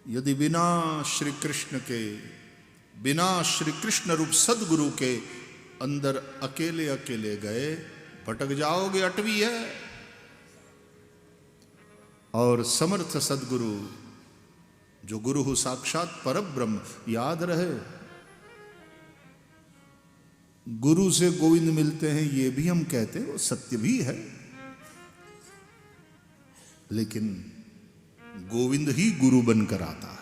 यदि बिना श्री कृष्ण के, बिना श्री कृष्ण रूप सदगुरु के अंदर अकेले अकेले गए, भटक जाओगे, अटवी है। और समर्थ सदगुरु जो गुरु हो साक्षात परब्रह्म, याद रहे गुरु से गोविंद मिलते हैं, ये भी हम कहते हैं, वो सत्य भी है, लेकिन गोविंद ही गुरु बनकर आता है।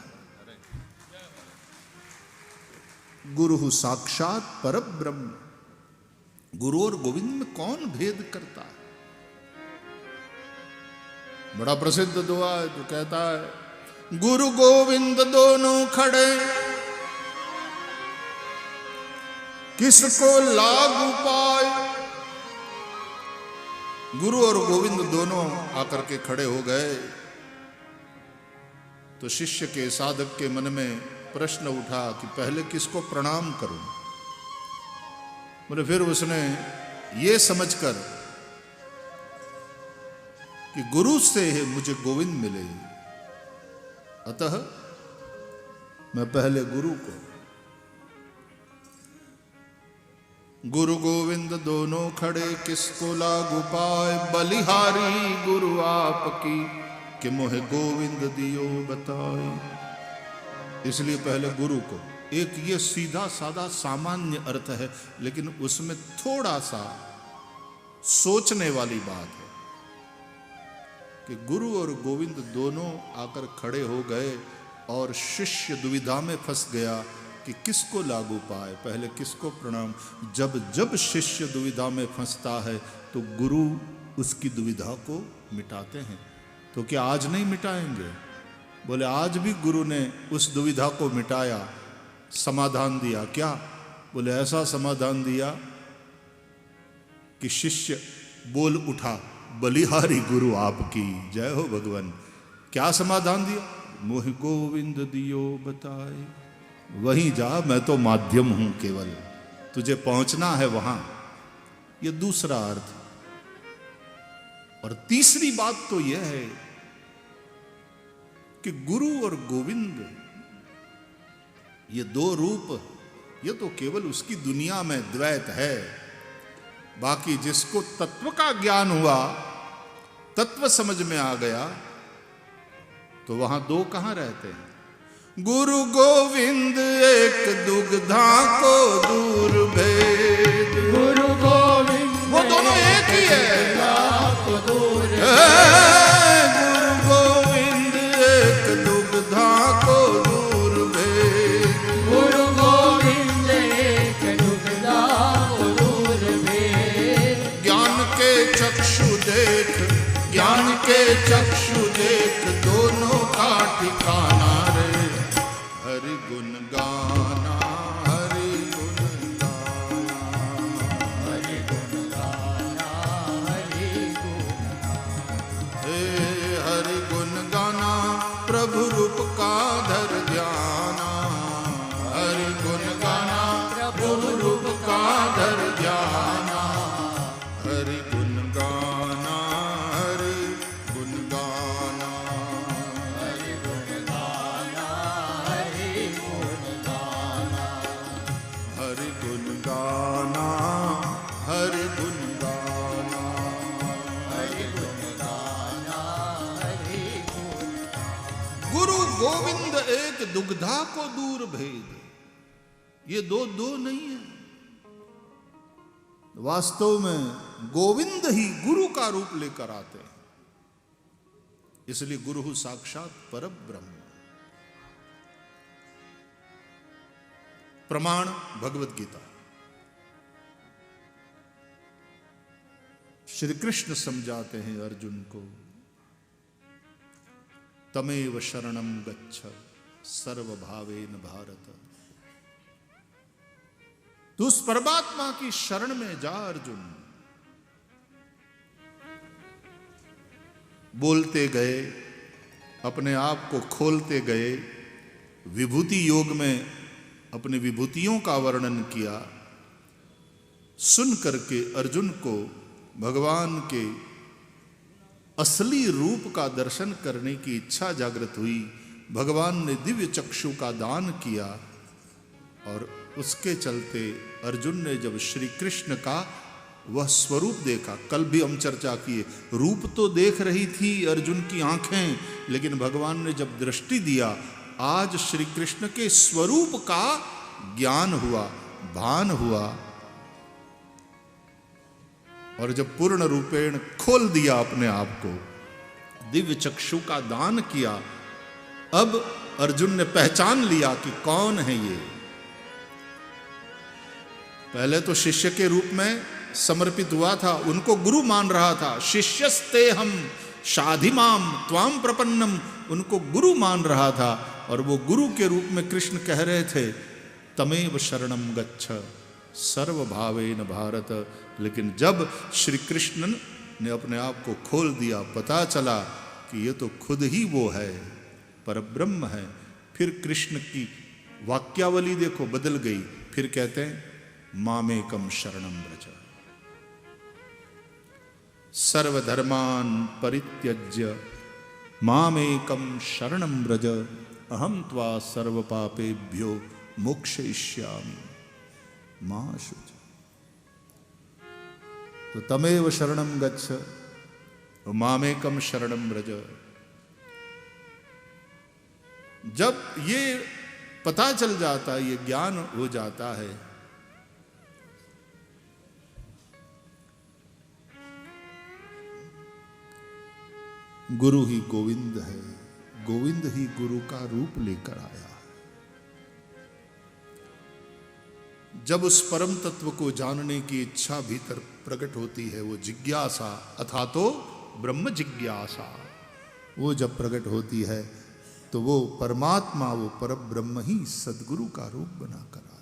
गुरु हो साक्षात परब्रह्म। गुरु और गोविंद में कौन भेद करता है? बड़ा प्रसिद्ध दुआ है जो कहता है, गुरु गोविंद दोनों खड़े, किसको लागू पाए। गुरु और गोविंद दोनों आकर के खड़े हो गए तो शिष्य के, साधक के मन में प्रश्न उठा कि पहले किसको प्रणाम करूं। बोले फिर उसने ये समझकर कि गुरु से मुझे गोविंद मिले, अतः मैं पहले गुरु को। गुरु गोविंद दोनों खड़े, किसको लागू पाए। बलिहारी गुरु आपकी, कि मोहे गोविंद दियो बताए। इसलिए पहले गुरु को। एक ये सीधा साधा सामान्य अर्थ है, लेकिन उसमें थोड़ा सा सोचने वाली बात है कि गुरु और गोविंद दोनों आकर खड़े हो गए और शिष्य दुविधा में फंस गया कि किसको लागू पाए, पहले किसको प्रणाम। जब जब शिष्य दुविधा में फंसता है तो गुरु उसकी दुविधा को मिटाते हैं। तो क्या आज नहीं मिटाएंगे? बोले आज भी गुरु ने उस दुविधा को मिटाया, समाधान दिया। क्या? बोले ऐसा समाधान दिया कि शिष्य बोल उठा, बलिहारी गुरु आपकी जय हो भगवान। क्या समाधान दिया? मोहि गोविंद दियो बताए। वहीं जा, मैं तो माध्यम हूं केवल, तुझे पहुंचना है वहां। यह दूसरा अर्थ। और तीसरी बात तो यह है कि गुरु और गोविंद ये दो रूप, ये तो केवल उसकी दुनिया में द्वैत है। बाकी जिसको तत्व का ज्ञान हुआ, तत्व समझ में आ गया, तो वहां दो कहां रहते हैं? गुरु गोविंद एक दुग्धा को दूर भेद। गुरु गोविंद वो दोनों एक ही है। गुरु गोविंद एक दुग्धा को दूर भेद। गुरु गोविंद एक दुग्धा को दूर भेद। ज्ञान के चक्षु देख, ज्ञान के चक्षु देख, दोनों का ठिकाना रे। हरि गुण गाना, हरि गुण गाना, हरि गुण गाना, हरि गुण गाना। हे हरि गुण गाना, प्रभु रूप का धर ध्याना। हरि गुण गाना, प्रभु रूप का धर ध्याना। हरि गुण गाना, हरि गुण गाना, हरि गुण गाना, हरि गुण गाना। हरि गुण गाना, हरि गुण गाना। हरि गुण गाना, हरि गुण। गुरु गोविंद एक दुग्धा को दूर भेद। ये दो नहीं है। वास्तव में गोविंद ही गुरु का रूप लेकर आते हैं। इसलिए गुरु हु साक्षात परब्रह्म। प्रमाण भगवत गीता। श्री कृष्ण समझाते हैं अर्जुन को, तमेव शरणम गच्छ सर्वभावेन भारत। तू उस परमात्मा की शरण में जा अर्जुन। बोलते गए, अपने आप को खोलते गए, विभूति योग में अपनी विभूतियों का वर्णन किया। सुन करके अर्जुन को भगवान के असली रूप का दर्शन करने की इच्छा जागृत हुई। भगवान ने दिव्य चक्षु का दान किया और उसके चलते अर्जुन ने जब श्री कृष्ण का वह स्वरूप देखा, कल भी हम चर्चा किए, रूप तो देख रही थी अर्जुन की आंखें, लेकिन भगवान ने जब दृष्टि दिया, आज श्री कृष्ण के स्वरूप का ज्ञान हुआ, भान हुआ। और जब पूर्ण रूपेण खोल दिया अपने आप को, दिव्य चक्षु का दान किया, अब अर्जुन ने पहचान लिया कि कौन है ये। पहले तो शिष्य के रूप में समर्पित हुआ था, उनको गुरु मान रहा था। शिष्यस्ते हम शाधिमाम त्वाम प्रपन्नम, उनको गुरु मान रहा था। और वो गुरु के रूप में कृष्ण कह रहे थे तमेव शरणम गच्छ सर्वभावेन भारत। लेकिन जब श्री कृष्ण ने अपने आप को खोल दिया, पता चला कि ये तो खुद ही वो है, परब्रह्म है। फिर कृष्ण की वाक्यावली देखो बदल गई, फिर कहते हैं मामेकम शरणम व्रज, सर्वधर्मान परित्यज्य मामेकम शरणम व्रज, अहम त्वा सर्व पापेभ्यो मोक्षयिष्यामि मा शुच। तो तमेव शरणम गच्छ, मामेकम शरणम व्रज। जब ये पता चल जाता, ये ज्ञान हो जाता है, गुरु ही गोविंद है, गोविंद ही गुरु का रूप लेकर आया है। जब उस परम तत्व को जानने की इच्छा भीतर प्रकट होती है, वो जिज्ञासा, अथा तो ब्रह्म जिज्ञासा, वो जब प्रकट होती है तो वो परमात्मा, वो परब्रह्म ही सद्गुरु का रूप बनाकर आया।